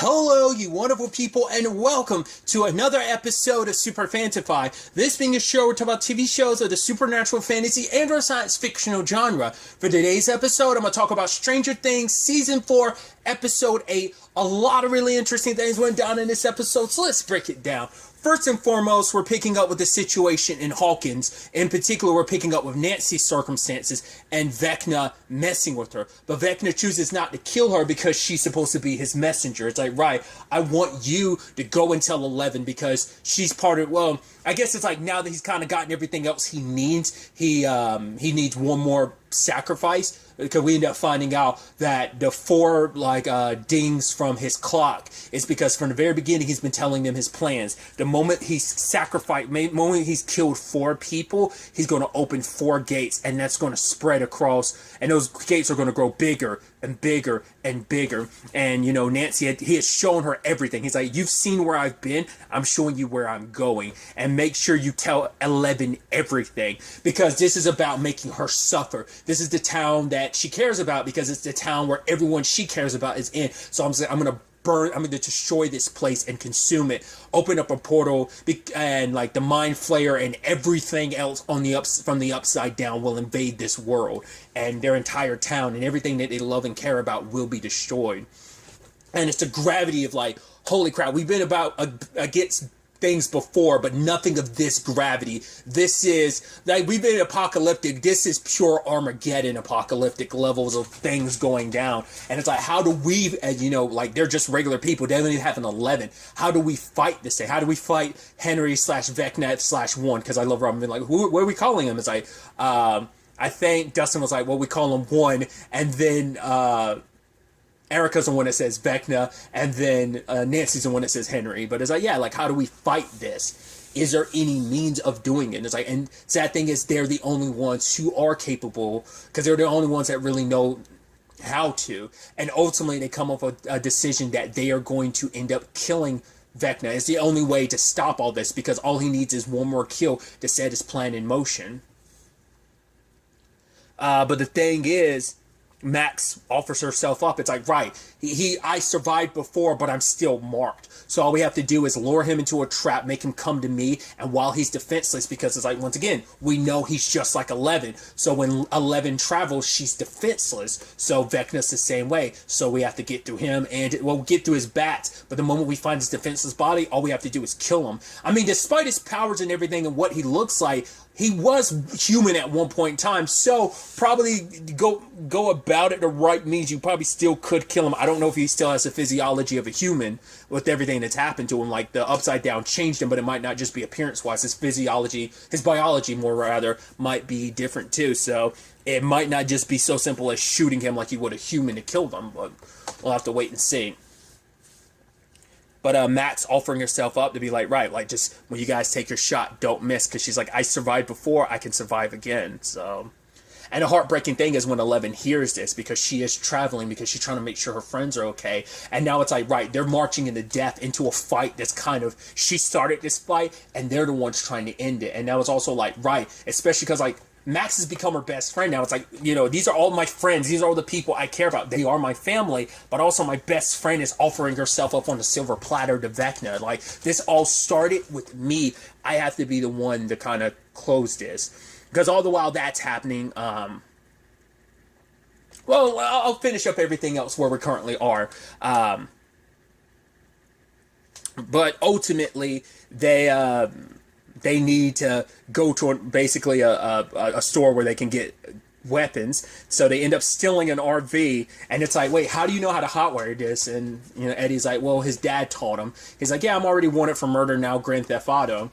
Hello, you wonderful people, and welcome to another episode of Super-Fanta-Fi. This being a show where we talk about TV shows of the supernatural, fantasy, and or science fictional genre. For today's episode, I'm going to talk about Stranger Things Season 4, Episode 8. A lot of really interesting things went down in this episode, so let's break it down. First and foremost, we're picking up with the situation in Hawkins. In particular, we're picking up with Nancy's circumstances and Vecna messing with her. But Vecna chooses not to kill her because she's supposed to be his messenger. It's like, right, I want you to go and tell 11 because she's part of, well, I guess it's like now that he's kind of gotten everything else he needs, he needs one more sacrifice. Because we end up finding out that the four dings from his clock is because from the very beginning he's been telling them his plans. The moment he's moment he's killed 4 people, he's going to open 4 gates, and that's going to spread across, and those gates are going to grow bigger and bigger and bigger. And you know, Nancy, he has shown her everything. He's like, you've seen where I've been, I'm showing you where I'm going, and make sure you tell 11 everything, because this is about making her suffer. This is the town that she cares about because it's the town where everyone she cares about is in. So I'm going to destroy this place and consume it, open up a portal, and like the Mind Flayer and everything else on from the upside down will invade this world, and their entire town and everything that they love and care about will be destroyed. And it's the gravity of like, holy crap, we've been against things before, but nothing of this gravity. This is like, we've been apocalyptic. This is pure Armageddon apocalyptic levels of things going down. And it's like, how do we, like, they're just regular people. They don't even have an 11. How do we fight this thing? How do we fight Henry / Vecna / 1? Because I love Robin. Like, what are we calling him? It's like, I think Dustin was like, well, we call him 1, and then Erica's the one that says Vecna, and then Nancy's the one that says Henry. But it's like, yeah, like, how do we fight this? Is there any means of doing it? And it's like, and sad thing is, they're the only ones who are capable, because they're the only ones that really know how to. And ultimately, they come up with a decision that they are going to end up killing Vecna. It's the only way to stop all this, because all he needs is one more kill to set his plan in motion. But the thing is, Max offers herself up. It's like, right, I survived before, but I'm still marked. So all we have to do is lure him into a trap, make him come to me, and while he's defenseless, because it's like, once again, we know he's just like 11. So when 11 travels, she's defenseless. So Vecna's the same way. So we have to get through him, and we'll get through his bats. But the moment we find his defenseless body, all we have to do is kill him. I mean, despite his powers and everything and what he looks like, he was human at one point in time, so probably go about it the right means. You probably still could kill him. I don't know if he still has the physiology of a human with everything that's happened to him. Like, the Upside Down changed him, but it might not just be appearance-wise. His physiology, his biology, more rather, might be different too. So it might not just be so simple as shooting him like you would a human to kill them, but we'll have to wait and see. But Max offering herself up to be like, right, like, just when you guys take your shot, don't miss. Because she's like, I survived before, I can survive again. So, and the heartbreaking thing is when 11 hears this, because she is traveling, because she's trying to make sure her friends are okay. And now it's like, right, they're marching into death, into a fight that's kind of, she started this fight, and they're the ones trying to end it. And now it's also like, right, especially because, like, Max has become her best friend now. It's like, these are all my friends. These are all the people I care about. They are my family, but also my best friend is offering herself up on a silver platter to Vecna. Like, this all started with me. I have to be the one to kind of close this. Because all the while that's happening, well, I'll finish up everything else where we currently are. But ultimately, they need to go to basically a store where they can get weapons. So they end up stealing an RV, and it's like, wait, how do you know how to hotwire this? And Eddie's like, well, his dad taught him. He's like, yeah, I'm already wanted for murder, now Grand Theft Auto.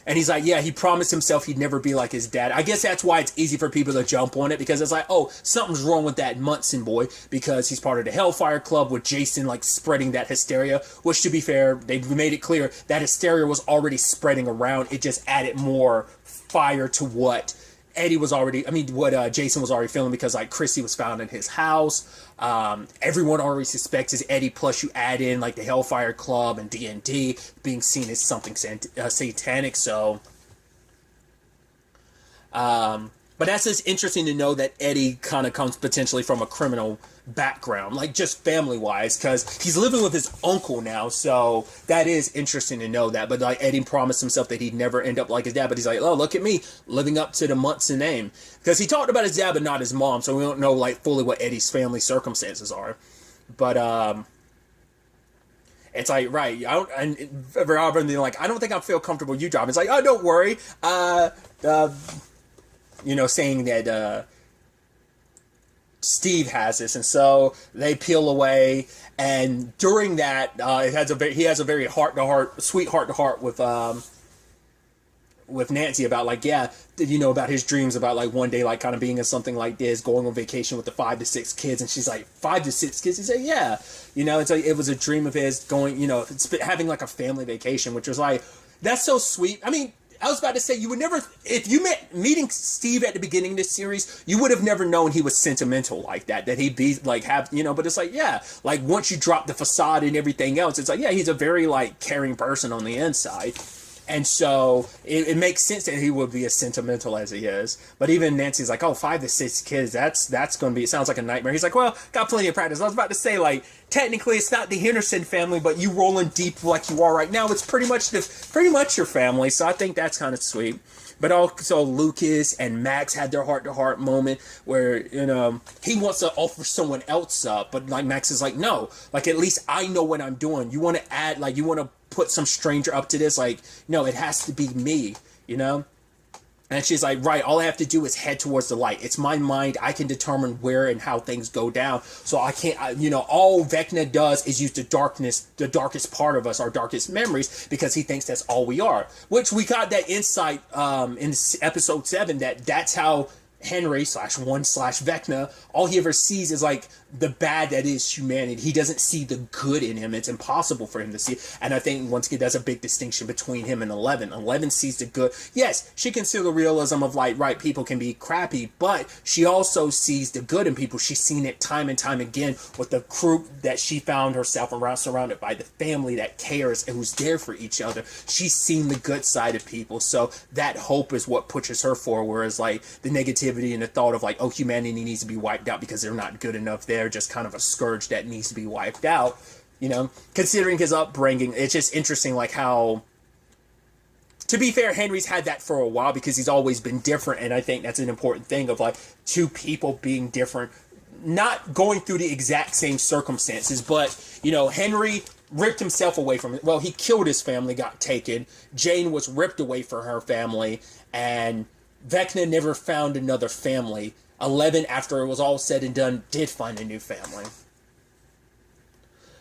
And he's like, yeah, he promised himself he'd never be like his dad. I guess that's why it's easy for people to jump on it, because it's like, oh, something's wrong with that Munson boy, because he's part of the Hellfire Club, with Jason, like, spreading that hysteria, which, to be fair, they made it clear that hysteria was already spreading around. It just added more fire to what Jason was already feeling, because, like, Chrissy was found in his house. Everyone already suspects it's Eddie, plus you add in, like, the Hellfire Club and D&D being seen as something satanic, so... but that's just interesting to know that Eddie kind of comes potentially from a criminal background, like just family wise, because he's living with his uncle now, so that is interesting to know that. But like Eddie promised himself that he'd never end up like his dad, but he's like, oh, look at me living up to the Munson name, because he talked about his dad but not his mom, so we don't know like fully what Eddie's family circumstances are. But it's like, right, I don't, and Robin being like, I don't think I feel comfortable you driving. It's like, oh, don't worry, saying that Steve has this, and so they peel away. And during that, he has a very sweet heart to heart with Nancy about like, yeah, about his dreams about like one day like kind of being in something like this, going on vacation with the 5 to 6 kids. And she's like, 5 to 6 kids? He's like, yeah, it's like it was a dream of his going, having like a family vacation, which was like, that's so sweet. I mean, I was about to say, you would never, if you meeting Steve at the beginning of this series, you would have never known he was sentimental like that he'd be like, but it's like, yeah, like once you drop the facade and everything else, it's like, yeah, he's a very like caring person on the inside. And so it makes sense that he would be as sentimental as he is. But even Nancy's like, oh, 5 to 6 kids, that's going to be, it sounds like a nightmare. He's like, well, got plenty of practice. I was about to say, like, technically it's not the Henderson family, but you rolling deep like you are right now, it's pretty much your family. So I think that's kind of sweet. But also Lucas and Max had their heart-to-heart moment where, he wants to offer someone else up, but like Max is like, no, like at least I know what I'm doing. You want to add, like you want to put some stranger up to this, like, no, it has to be me, And she's like, right, all I have to do is head towards the light. It's my mind. I can determine where and how things go down. So I can't, all Vecna does is use the darkest part of us, our darkest memories, because he thinks that's all we are. Which we got that insight in episode 7 that's how Henry /1/Vecna, all he ever sees is like the bad that is humanity. He doesn't see the good in him. It's impossible for him to see. And I think once again that's a big distinction between him and 11. 11 sees the good. Yes, she can see the realism of like, right, people can be crappy, but she also sees the good in people. She's seen it time and time again with the group that she found herself around, surrounded by the family that cares and who's there for each other. She's seen the good side of people. So that hope is what pushes her forward, whereas like the negativity and the thought of like, oh, humanity needs to be wiped out because they're not good enough. They're just kind of a scourge that needs to be wiped out. Considering his upbringing, it's just interesting like how, to be fair, Henry's had that for a while because he's always been different. And I think that's an important thing of like two people being different, not going through the exact same circumstances, but, Henry ripped himself away from it. Well, he killed his family, got taken. Jane was ripped away from her family, and Vecna never found another family. 11, after it was all said and done, did find a new family.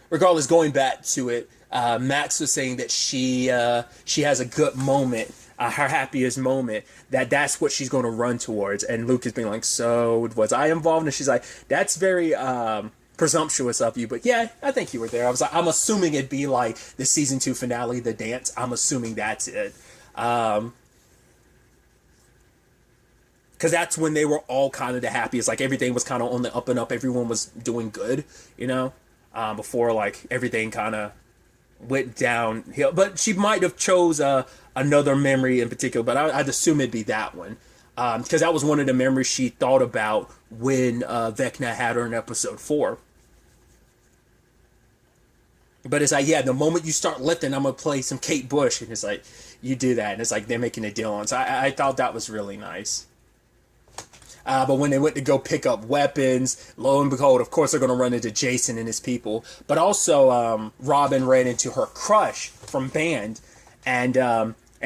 Regardless, going back to it, Max was saying that she has a good moment, her happiest moment, that's what she's going to run towards. And Luke is being like, so was I involved? And she's like, that's very presumptuous of you, but yeah, I think you were there. I was like, I'm assuming it'd be like the season 2 finale, the dance. I'm assuming that's it. Because that's when they were all kind of the happiest. Like, everything was kind of on the up and up. Everyone was doing good, before, like, everything kind of went downhill. But she might have chose another memory in particular, but I'd assume it'd be that one. Because that was one of the memories she thought about when Vecna had her in episode 4. But it's like, yeah, the moment you start lifting, I'm going to play some Kate Bush. And it's like, you do that. And it's like, they're making a deal on. So I thought that was really nice. But when they went to go pick up weapons, lo and behold, of course, they're going to run into Jason and his people. But also, Robin ran into her crush from band. And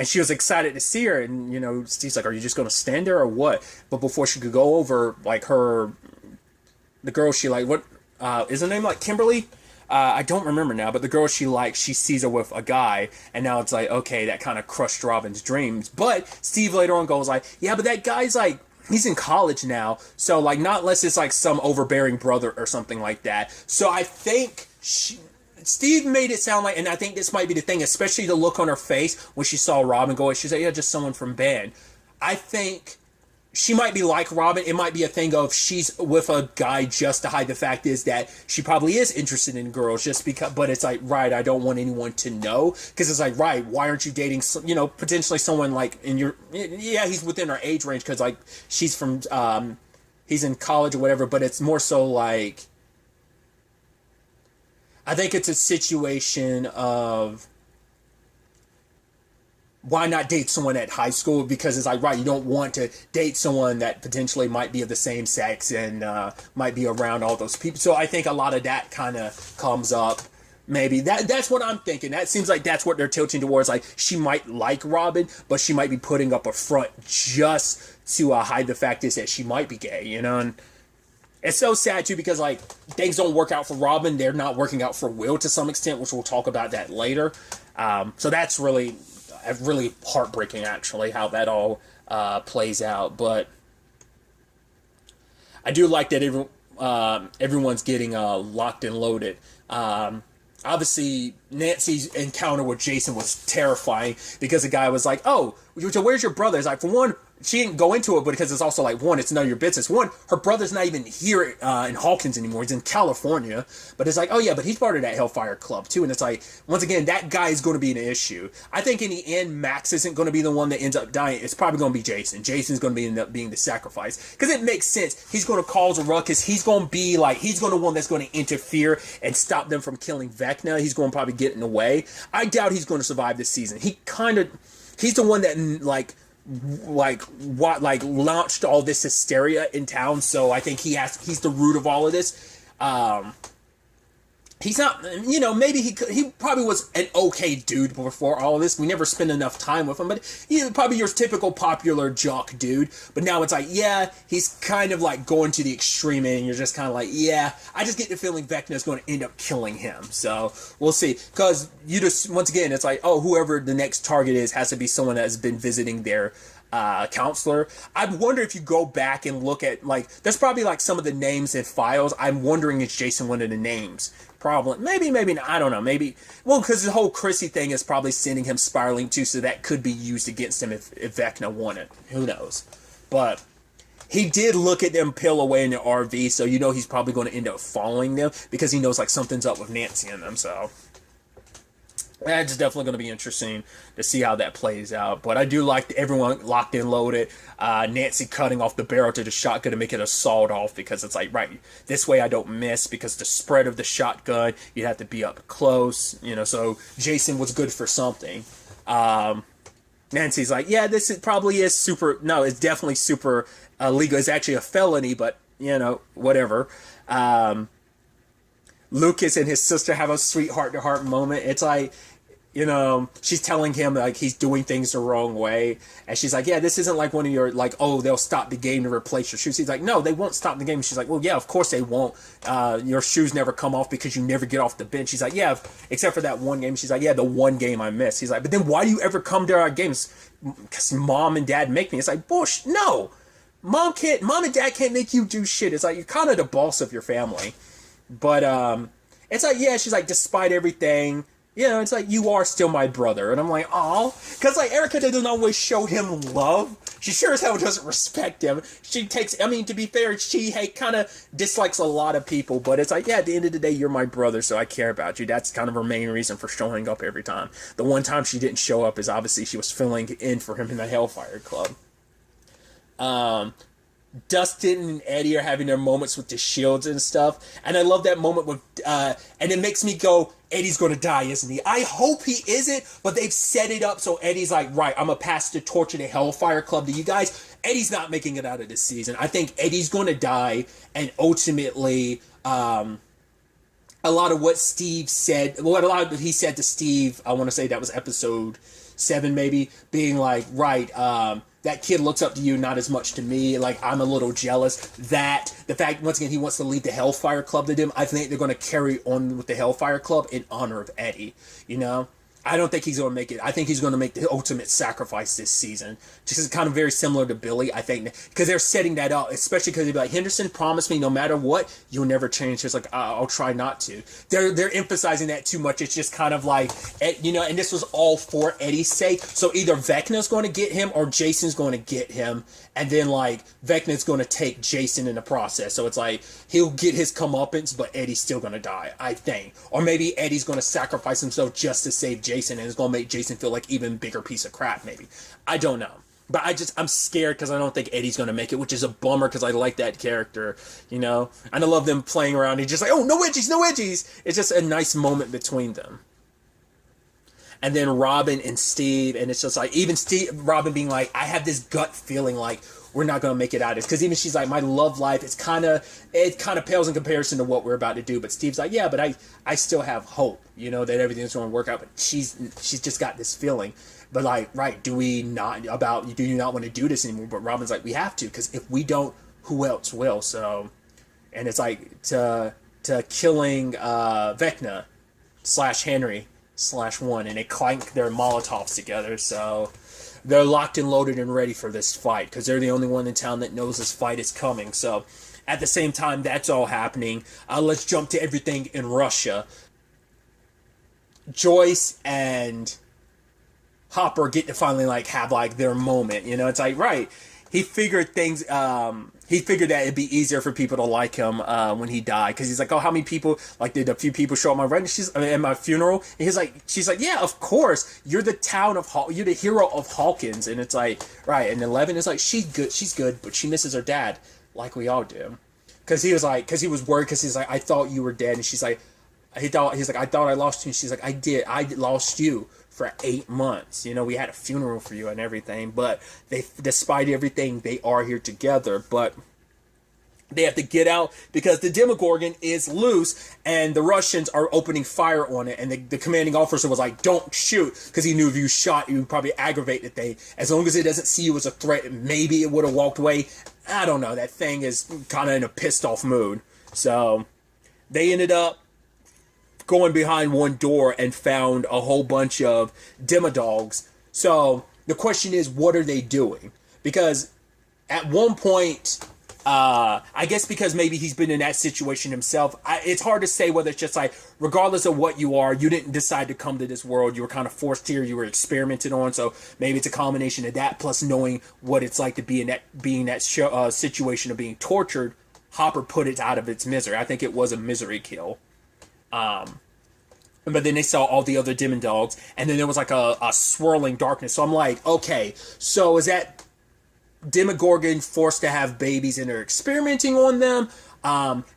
she was excited to see her. And, Steve's like, are you just going to stand there or what? But before she could go over, like, the girl she liked, what, is her name like Kimberly? I don't remember now, but the girl she likes, she sees her with a guy, and now it's like, okay, that kind of crushed Robin's dreams. But Steve later on goes like, yeah, but that guy's like, he's in college now, so like, not unless it's like some overbearing brother or something like that. So I think Steve made it sound like, and I think this might be the thing, especially the look on her face when she saw Robin go, she's like, yeah, just someone from band. I think she might be like Robin. It might be a thing of she's with a guy just to hide the fact is that she probably is interested in girls just because, but it's like, right, I don't want anyone to know. Because it's like, right, why aren't you dating, potentially someone like yeah, he's within our age range because like she's from, he's in college or whatever, but it's more so like, I think it's a situation of why not date someone at high school? Because it's like, right, you don't want to date someone that potentially might be of the same sex and might be around all those people. So I think a lot of that kind of comes up. Maybe that's what I'm thinking. That seems like that's what they're tilting towards. Like, she might like Robin, but she might be putting up a front just to hide the fact is that she might be gay, you know? And it's so sad too because like things don't work out for Robin. They're not working out for Will to some extent, which we'll talk about that later. So that's really heartbreaking, actually, how that all plays out. But I do like that everyone's getting locked and loaded. Obviously, Nancy's encounter with Jason was terrifying because the guy was like, "Oh, so where's your brother?" It's like, for one, she didn't go into it, but because it's also like, one, it's none of your business. One, her brother's not even here in Hawkins anymore. He's in California. But it's like, oh yeah, but he's part of that Hellfire Club too. And it's like, once again, that guy is going to be an issue. I think in the end, Max isn't going to be the one that ends up dying. It's probably going to be Jason. Jason's going to end up being the sacrifice. Because it makes sense. He's going to cause a ruckus. He's going to be like, he's going to one that's going to interfere and stop them from killing Vecna. He's going to probably get in the way. I doubt he's going to survive this season. He's the one that launched all this hysteria in town, so I think he's the root of all of this. He's not, maybe he probably was an okay dude before all of this. We never spent enough time with him, but he's probably your typical popular jock dude. But now it's like, yeah, he's kind of like going to the extreme end, and you're just kind of like, yeah, I just get the feeling Vecna's going to end up killing him. So we'll see. Because once again, it's like, oh, whoever the next target is has to be someone that has been visiting their counselor. I wonder if you go back and look at, like, there's probably like some of the names and files. I'm wondering if Jason one of the names. Probably, maybe not. I don't know. Maybe, well, because the whole Chrissy thing is probably sending him spiraling too, so that could be used against him if Vecna won it. Who knows? But he did look at them peel away in the RV, so he's probably going to end up following them because he knows like something's up with Nancy and them. So that's definitely going to be interesting to see how that plays out. But I do like everyone locked and loaded. Nancy cutting off the barrel to the shotgun to make it a sawed-off because it's like, right, this way I don't miss because the spread of the shotgun, you'd have to be up close. So Jason was good for something. Nancy's like, yeah, probably is super... No, it's definitely super legal. It's actually a felony, but, whatever. Lucas and his sister have a sweet heart-to-heart moment. It's like... she's telling him like he's doing things the wrong way, and she's like, yeah, this isn't like one of your, like, oh, they'll stop the game to replace your shoes. He's like, no, they won't stop the game. She's like, well, yeah, of course they won't. Your shoes never come off because you never get off the bench. She's like, yeah, except for that one game. She's like, yeah, the one game I missed. He's like, but then why do you ever come to our games? Because mom and dad make me. It's like, bullshit. No, mom and dad can't make you do shit. It's like, you're kind of the boss of your family. But it's like, yeah, she's like, despite everything, it's like, you are still my brother. And I'm like, oh, because like Erica doesn't always show him love. She sure as hell doesn't respect him. She takes, to be fair, she kind of dislikes a lot of people, but it's like, yeah, at the end of the day, you're my brother, so I care about you. That's kind of her main reason for showing up every time. The one time she didn't show up is obviously she was filling in for him in the Hellfire Club. Dustin and Eddie are having their moments with the shields and stuff, and I love that moment with and it makes me go, Eddie's gonna die, isn't he? I hope he isn't, but they've set it up so Eddie's like, right, I'm gonna pass the torch of the Hellfire Club to you guys. Eddie's not making it out of this season. I think Eddie's gonna die, and ultimately a lot of what Steve said, a lot of what he said to Steve, I want to say that was episode 7 maybe, being like, right, that kid looks up to you, not as much to me. Like, I'm a little jealous. That, the fact, once again, he wants to lead the Hellfire Club to them, I think they're going to carry on with the Hellfire Club in honor of Eddie, I don't think he's going to make it. I think he's going to make the ultimate sacrifice this season. Just kind of very similar to Billy, I think, because they're setting that up, especially because they'd be like, Henderson promised me no matter what, you'll never change. It's like, I'll try not to. They're emphasizing that too much. It's just kind of like, and this was all for Eddie's sake. So either Vecna's going to get him or Jason's going to get him. And then, like, Vecna's going to take Jason in the process. So it's like, he'll get his comeuppance, but Eddie's still going to die, I think. Or maybe Eddie's going to sacrifice himself just to save Jason, and it's going to make Jason feel like even bigger piece of crap, maybe. I don't know. But I'm scared because I don't think Eddie's going to make it, which is a bummer because I like that character, And I love them playing around. He's just like, oh, no edgies, no edgies. It's just a nice moment between them. And then Robin and Steve, and it's just like, even Robin being like, I have this gut feeling like we're not going to make it out of this. Because even she's like, my love life, it kind of pales in comparison to what we're about to do. But Steve's like, yeah, but I still have hope, that everything's going to work out. But she's just got this feeling. But like, right, do you not want to do this anymore? But Robin's like, we have to, because if we don't, who else will? So, and it's like to killing Vecna / Henry / one, and they clank their Molotovs together. So they're locked and loaded and ready for this fight because they're the only one in town that knows this fight is coming. So at the same time that's all happening, let's jump to everything in Russia. Joyce and Hopper get to finally have their moment. It's like, right, he figured things. He figured that it'd be easier for people to like him when he died, because he's like, oh, how many people, did a few people show up at my funeral? And she's like, yeah, of course, you're the hero of Hawkins. And it's like, right, and 11 is like, she's good, but she misses her dad, like we all do. Because he was worried, because he's like, I thought you were dead, and he's like, I thought I lost you, and she's like, I lost you for 8 months. We had a funeral for you and everything, but despite everything, they are here together. But they have to get out because the Demogorgon is loose and the Russians are opening fire on it. And the commanding officer was like, don't shoot, because he knew if you shot, you would probably aggravate the thing. As long as it doesn't see you as a threat, maybe it would have walked away. I don't know. That thing is kind of in a pissed off mood. So they ended up going behind one door and found a whole bunch of Demodogs. So the question is, what are they doing? Because at one point, I guess because maybe he's been in that situation himself, it's hard to say whether it's just like, regardless of what you are, you didn't decide to come to this world, you were kind of forced here, you were experimented on, so maybe it's a combination of that plus knowing what it's like to be in that situation of being tortured. Hopper put it out of its misery. I think it was a misery kill. But then they saw all the other Demodogs, and then there was a swirling darkness. So I'm like, okay, so is that Demogorgon forced to have babies and they're experimenting on them?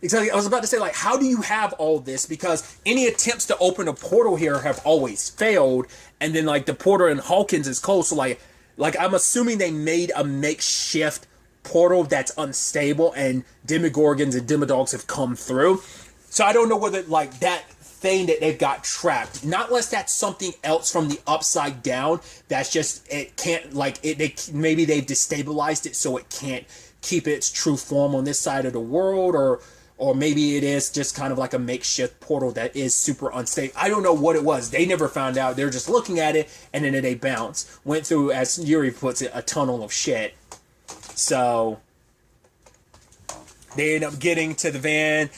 Exactly. I was about to say, how do you have all this? Because any attempts to open a portal here have always failed, and then the portal in Hawkins is closed. So I'm assuming they made a makeshift portal that's unstable, and Demogorgons and Demodogs have come through. So I don't know whether that thing that they've got trapped, not unless that's something else from the upside down that's just, it can't, maybe they've destabilized it so it can't keep its true form on this side of the world, or maybe it is just kind of like a makeshift portal that is super unstable. I don't know what it was. They never found out. They're just looking at it, and then they bounce. Went through, as Yuri puts it, a tunnel of shit. So they end up getting to the van.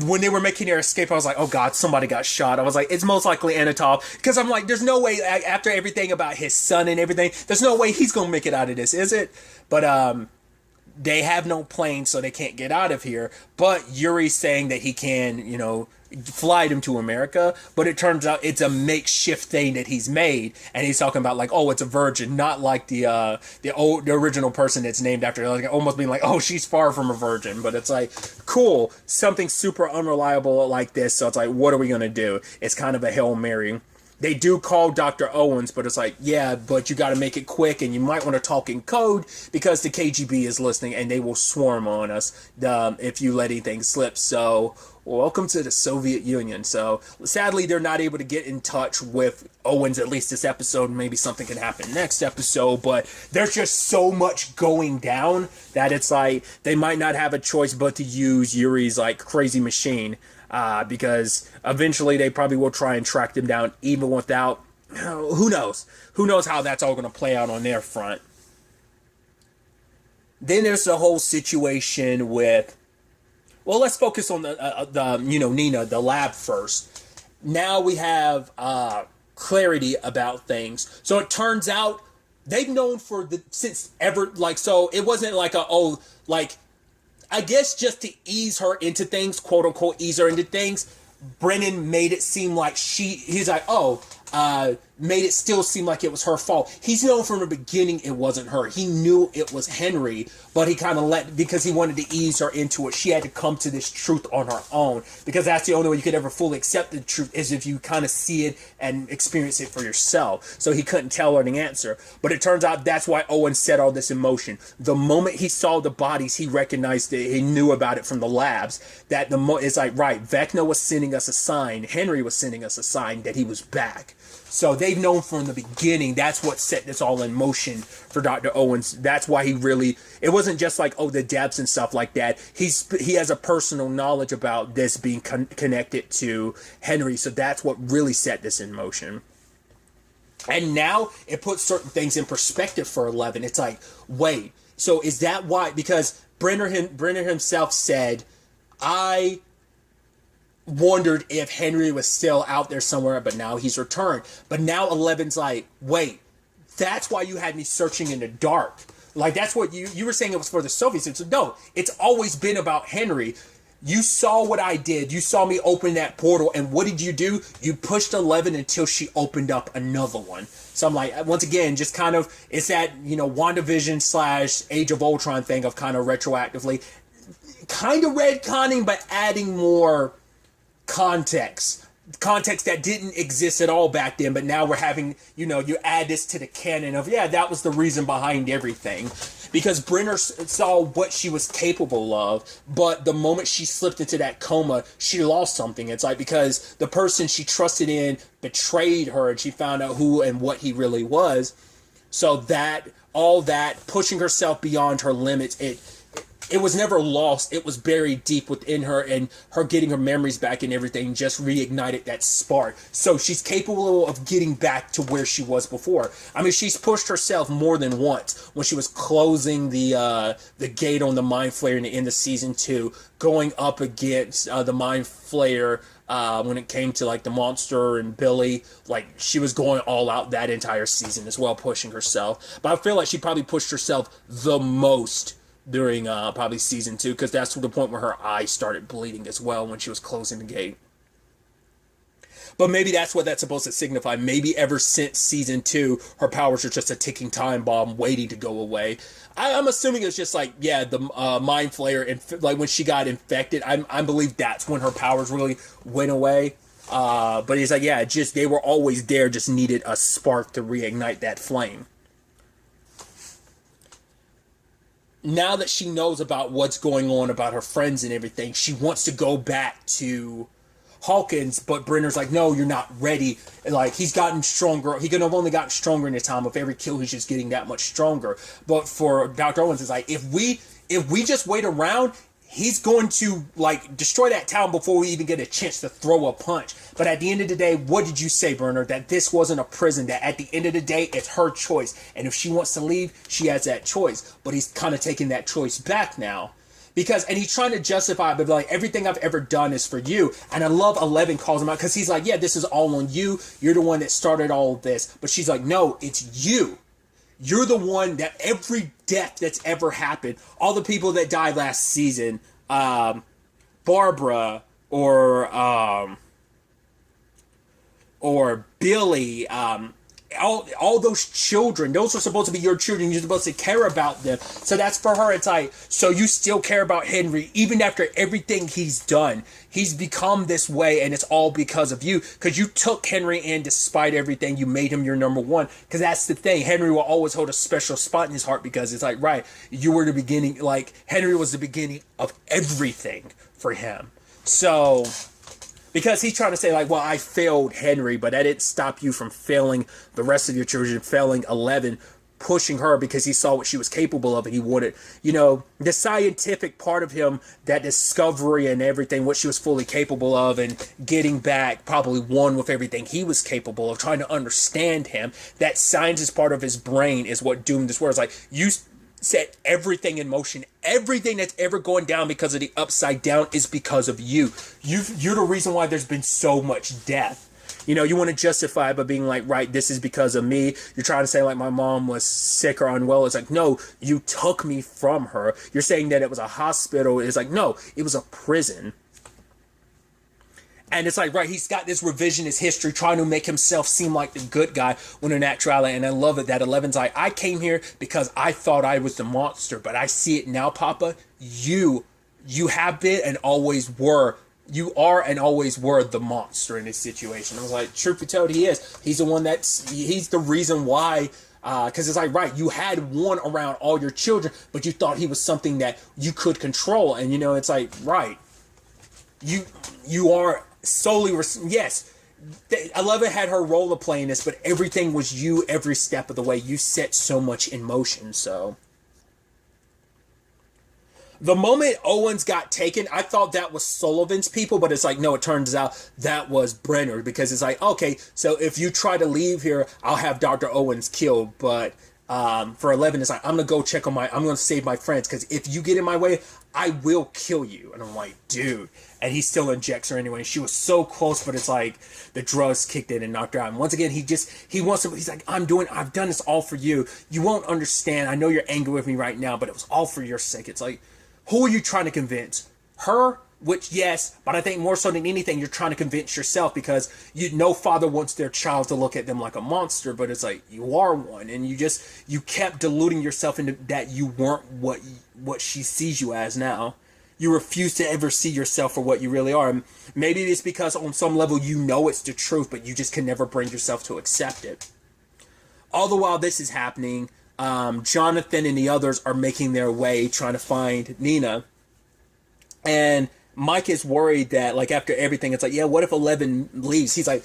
When they were making their escape, I was like, oh god, somebody got shot. I was like, it's most likely Anatol. Because I'm like, there's no way, after everything about his son and everything, there's no way he's going to make it out of this, is it? But they have no plane, so they can't get out of here. But Yuri's saying that he can, fly them to America. But it turns out it's a makeshift thing that he's made. And he's talking about oh, it's a virgin, not like the original person that's named after, almost being oh, she's far from a virgin. But it's cool, something super unreliable like this. So it's what are we going to do? It's kind of a Hail Mary. They do call Dr. Owens, but it's yeah, but you got to make it quick, and you might want to talk in code because the KGB is listening and they will swarm on us if you let anything slip. So welcome to the Soviet Union. So sadly, they're not able to get in touch with Owens, at least this episode. Maybe something can happen next episode, but there's just so much going down that it's they might not have a choice but to use Yuri's crazy machine. Because eventually they probably will try and track them down even without, who knows? Who knows how that's all going to play out on their front. Then there's the whole situation with, well, let's focus on the Nina, the lab first. Now we have clarity about things. So it turns out they've known since ever, so it wasn't I guess just to ease her into things, quote unquote, ease her into things, Brennan made it seem like he's oh, made it still seem like it was her fault. He's known from the beginning it wasn't her. He knew it was Henry, but he kind of because he wanted to ease her into it. She had to come to this truth on her own, because that's the only way you could ever fully accept the truth, is if you kind of see it and experience it for yourself. So he couldn't tell her the answer. But it turns out that's why Owen set all this in motion. The moment he saw the bodies, he recognized it. He knew about it from the labs. That it's like, right, Vecna was sending us a sign. Henry was sending us a sign that he was back. So they've known from the beginning. That's what set this all in motion for Dr. Owens. That's why it wasn't just like, oh, the depths and stuff like that. He has a personal knowledge about this being connected to Henry. So that's what really set this in motion. And now it puts certain things in perspective for 11. It's like, wait, so is that why? Because Brenner himself said, I wondered if Henry was still out there somewhere, but now he's returned. But now 11's like, wait, that's why you had me searching in the dark. Like, that's what you were saying it was for the Soviets. So no, it's always been about Henry. You saw what I did. You saw me open that portal, and what did you do? You pushed 11 until she opened up another one. So I'm like, once again, just kind of, it's that, WandaVision / Age of Ultron thing of kind of retroactively, kind of retconning, but adding more context that didn't exist at all back then, but now we're having, you add this to the canon of, yeah, that was the reason behind everything. Because Brenner saw what she was capable of, but the moment she slipped into that coma, she lost something. It's like, because the person she trusted in betrayed her, and she found out who and what he really was. So that, all that, pushing herself beyond her limits, it was never lost. It was buried deep within her, and her getting her memories back and everything just reignited that spark. So she's capable of getting back to where she was before. I mean, she's pushed herself more than once when she was closing the gate on the Mind Flayer in the end of season 2, going up against the Mind Flayer when it came to like the monster and Billy. Like, she was going all out that entire season as well, pushing herself. But I feel like she probably pushed herself the most during probably season 2, because that's the point where her eye started bleeding as well when she was closing the gate. But maybe that's what that's supposed to signify. Maybe ever since season 2, her powers are just a ticking time bomb waiting to go away. I'm assuming it's just like, yeah, the Mind Flayer, and like when she got infected, I believe that's when her powers really went away. But he's like, yeah, just they were always there, just needed a spark to reignite that flame. Now that she knows about what's going on, about her friends and everything, she wants to go back to Hawkins, but Brenner's like, no, you're not ready. Like, he's gotten stronger. He could have only gotten stronger in the time of every kill. He's just getting that much stronger. But for Dr. Owens, it's like, if we just wait around, he's going to, like, destroy that town before we even get a chance to throw a punch. But at the end of the day, what did you say, Bernard? That this wasn't a prison. That at the end of the day, it's her choice. And if she wants to leave, she has that choice. But he's kind of taking that choice back now. And he's trying to justify it, but like, everything I've ever done is for you. And I love 11 calls him out, because he's like, yeah, this is all on you. You're the one that started all of this. But she's like, no, it's you. You're the one that every death that's ever happened, all the people that died last season, Barbara or Billy, all those children, those are supposed to be your children. You're supposed to care about them. So that's for her. It's like, so you still care about Henry even after everything he's done. He's become this way, and it's all because of you, because you took Henry in despite everything. You made him your number one, because that's the thing. Henry will always hold a special spot in his heart, because it's like, right, you were the beginning. Like, Henry was the beginning of everything for him. So, because he's trying to say, like, well, I failed Henry, but that didn't stop you from failing the rest of your children, failing 11, pushing her because he saw what she was capable of, and he wanted, the scientific part of him, that discovery and everything, what she was fully capable of, and getting back probably one with everything he was capable of, trying to understand him. That scientist part of his brain is what doomed this world. It's like, you set everything in motion. Everything that's ever going down because of the Upside Down is because of you. You're the reason why there's been so much death. You want to justify it by being like, right, this is because of me. You're trying to say, like, my mom was sick or unwell. It's like, no, you took me from her. You're saying that it was a hospital. It's like, no, it was a prison. And it's like, right, he's got this revisionist history trying to make himself seem like the good guy when in actuality, and I love it that Eleven's like, I came here because I thought I was the monster, but I see it now, Papa. You have been and always were. You are and always were the monster in this situation. I was like, truth be told, he is. He's the one he's the reason why. Because it's like, right, you had one around all your children, but you thought he was something that you could control. And, it's like, right, you are solely, yes, 11 had her role to play in this, but everything was you every step of the way. You set so much in motion, so. The moment Owens got taken, I thought that was Sullivan's people, but it's like, no, it turns out that was Brenner, because it's like, okay, so if you try to leave here, I'll have Dr. Owens killed, but for 11, it's like, I'm going to go check on I'm going to save my friends, because if you get in my way, I will kill you. And I'm like, dude. And he still injects her anyway. She was so close, but it's like the drugs kicked in and knocked her out. And once again, he's like, I've done this all for you. You won't understand. I know you're angry with me right now, but it was all for your sake. It's like, who are you trying to convince? Her? Which, yes, but I think more so than anything, you're trying to convince yourself, because no father wants their child to look at them like a monster, but it's like, you are one, and you kept deluding yourself into that you weren't what she sees you as now. You refuse to ever see yourself for what you really are. And maybe it's because on some level you know it's the truth, but you just can never bring yourself to accept it. All the while this is happening, Jonathan and the others are making their way trying to find Nina. And Mike is worried that, like, after everything, it's like, yeah, what if 11 leaves? He's like,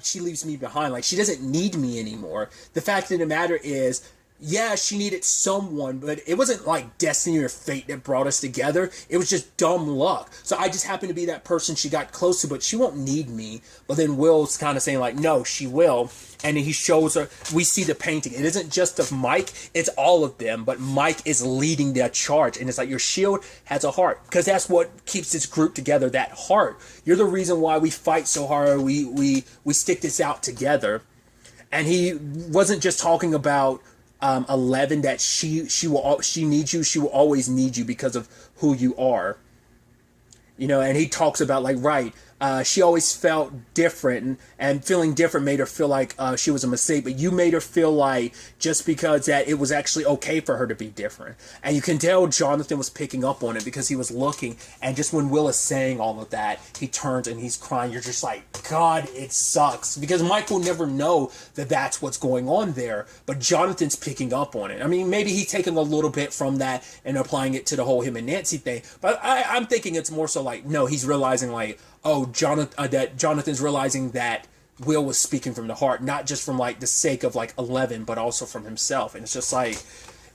she leaves me behind. Like, she doesn't need me anymore. The fact of the matter is, yeah, she needed someone, but it wasn't like destiny or fate that brought us together. It was just dumb luck. So I just happened to be that person she got close to, but she won't need me. But then Will's kind of saying, like, no, she will. And he shows her, we see the painting. It isn't just of Mike, it's all of them, but Mike is leading that charge. And it's like, your shield has a heart, because that's what keeps this group together, that heart. You're the reason why we fight so hard, we stick this out together. And he wasn't just talking about 11, that she needs you, she will always need you because of who you are. And he talks about, like, right, she always felt different, and feeling different made her feel like she was a mistake, but you made her feel like just because that it was actually okay for her to be different. And you can tell Jonathan was picking up on it, because he was looking, and just when Will is saying all of that, he turns and he's crying. You're just like, God, it sucks, because Mike will never know that that's what's going on there, but Jonathan's picking up on it. I mean, maybe he's taking a little bit from that and applying it to the whole him and Nancy thing, but I'm thinking it's more so like, no, he's realizing, like, oh, that Jonathan's realizing that Will was speaking from the heart, not just from, like, the sake of, like, 11, but also from himself. And it's just like,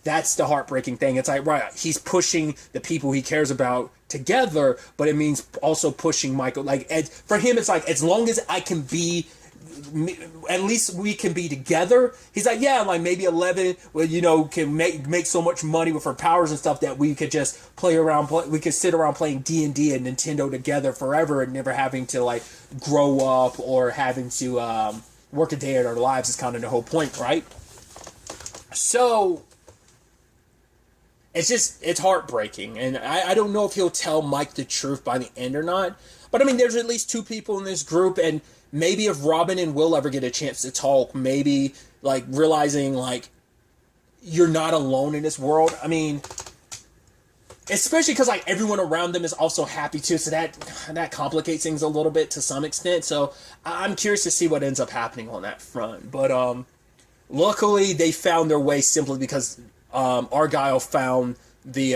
that's the heartbreaking thing. It's like, right, he's pushing the people he cares about together, but it means also pushing Michael. Like, for him, it's like, as long as I can be, at least we can be together. He's like, yeah, like, maybe 11, well, can make so much money with her powers and stuff that we could just we could sit around playing D&D and Nintendo together forever, and never having to, like, grow up or having to work a day in our lives is kind of the whole point, right? So it's heartbreaking, and I don't know if he'll tell Mike the truth by the end or not, but I mean, there's at least 2 people in this group, and maybe if Robin and Will ever get a chance to talk, maybe, like, realizing, like, you're not alone in this world. I mean, especially because, like, everyone around them is also happy too, so that complicates things a little bit to some extent. So I'm curious to see what ends up happening on that front. But luckily they found their way simply because Argyle found the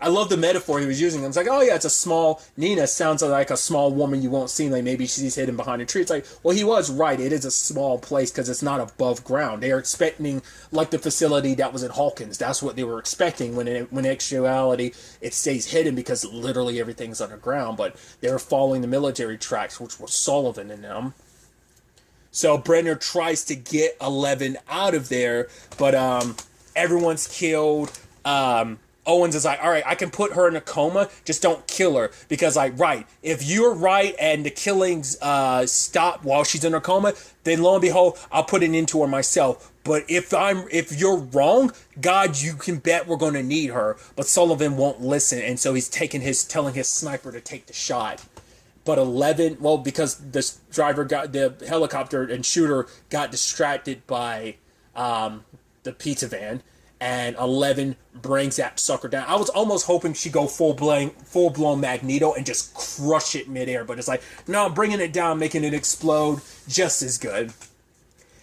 I love the metaphor he was using. It's like, oh yeah, it's a small, Nina sounds like a small woman you won't see. Like, maybe she's hidden behind a tree. It's like, well, he was right. It is a small place because it's not above ground. They are expecting, like, the facility that was in Hawkins. That's what they were expecting, when in actuality it stays hidden because literally everything's underground. But they were following the military tracks, which were Sullivan and them. So Brenner tries to get 11 out of there, but everyone's killed. Owens is like, all right, I can put her in a coma, just don't kill her. Because, like, right, if you're right and the killings stop while she's in her coma, then lo and behold, I'll put an end to her myself. But if you're wrong, God, you can bet we're going to need her. But Sullivan won't listen, and so he's telling his sniper to take the shot. But 11, well, because the helicopter and shooter got distracted by the pizza van, and 11 brings that sucker down. I was almost hoping she'd go full blown Magneto and just crush it midair, but it's like, no, bringing it down, making it explode, just as good.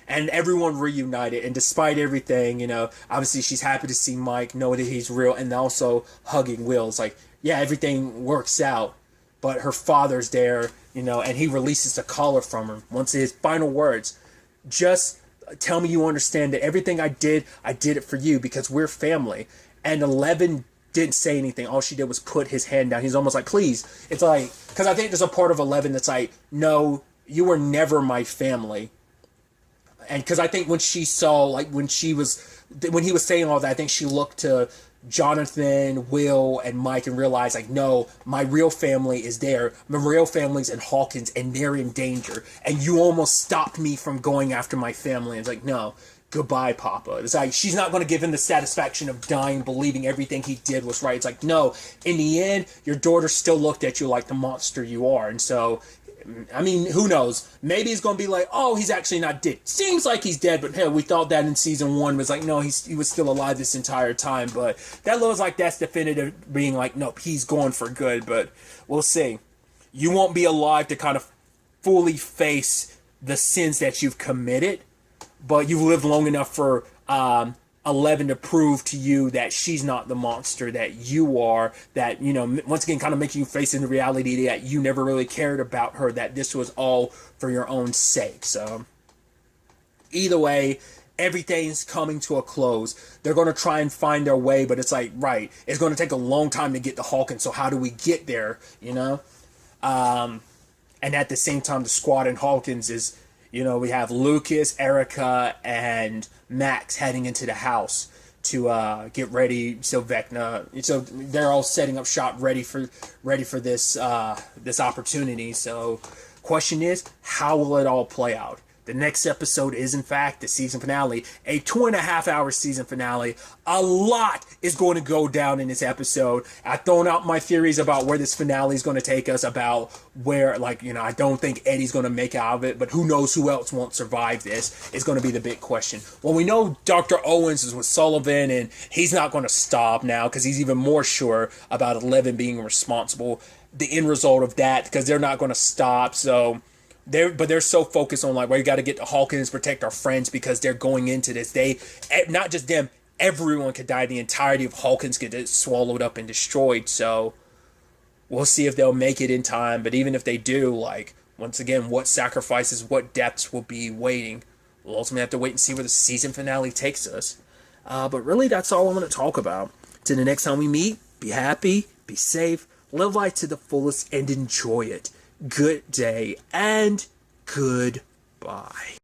And everyone reunited, and despite everything, obviously she's happy to see Mike, know that he's real, and also hugging Will. It's like, yeah, everything works out, but her father's there, and he releases the collar from her. Once his final words, just tell me you understand that everything I did it for you because we're family. And 11 didn't say anything. All she did was put his hand down. He's almost like, please. It's like, because I think there's a part of 11 that's like, no, you were never my family. And because I think when she saw, like, when he was saying all that, I think she looked to Jonathan, Will, and Mike and realized, like, no, my real family is there. My real family's in Hawkins, and they're in danger. And you almost stopped me from going after my family. And it's like, no, goodbye, Papa. It's like, she's not going to give him the satisfaction of dying, believing everything he did was right. It's like, no, in the end, your daughter still looked at you like the monster you are. And so, I mean, who knows? Maybe he's going to be like, oh, he's actually not dead. Seems like he's dead, but hell, we thought that in season 1 was like, no, he was still alive this entire time. But that looks like that's definitive, being like, nope, he's gone for good. But we'll see. You won't be alive to kind of fully face the sins that you've committed, but you've lived long enough for 11 to prove to you that she's not the monster that you are, that, once again, kind of making you face into reality that you never really cared about her, that this was all for your own sake. So either way, everything's coming to a close. They're going to try and find their way, but it's like, right, it's going to take a long time to get to Hawkins, so how do we get there, and at the same time, the squad in Hawkins is, we have Lucas, Erica, and Max heading into the house to get ready. So they're all setting up shop, ready for this opportunity. So, question is, how will it all play out? The next episode is, in fact, the season finale, a 2.5-hour season finale. A lot is going to go down in this episode. I've thrown out my theories about where this finale is going to take us, about where, I don't think Eddie's going to make out of it, but who knows who else won't survive this is going to be the big question. Well, we know Dr. Owens is with Sullivan, and he's not going to stop now because he's even more sure about 11 being responsible. The end result of that, because they're not going to stop, so... They're so focused on, like, we got to get to Hawkins, protect our friends, because they're going into this. Not just them, everyone could die. The entirety of Hawkins could get swallowed up and destroyed. So we'll see if they'll make it in time. But even if they do, like, once again, what sacrifices, what deaths will be waiting? We'll ultimately have to wait and see where the season finale takes us. But really, that's all I want to talk about. Till the next time we meet, be happy, be safe, live life to the fullest, and enjoy it. Good day and goodbye.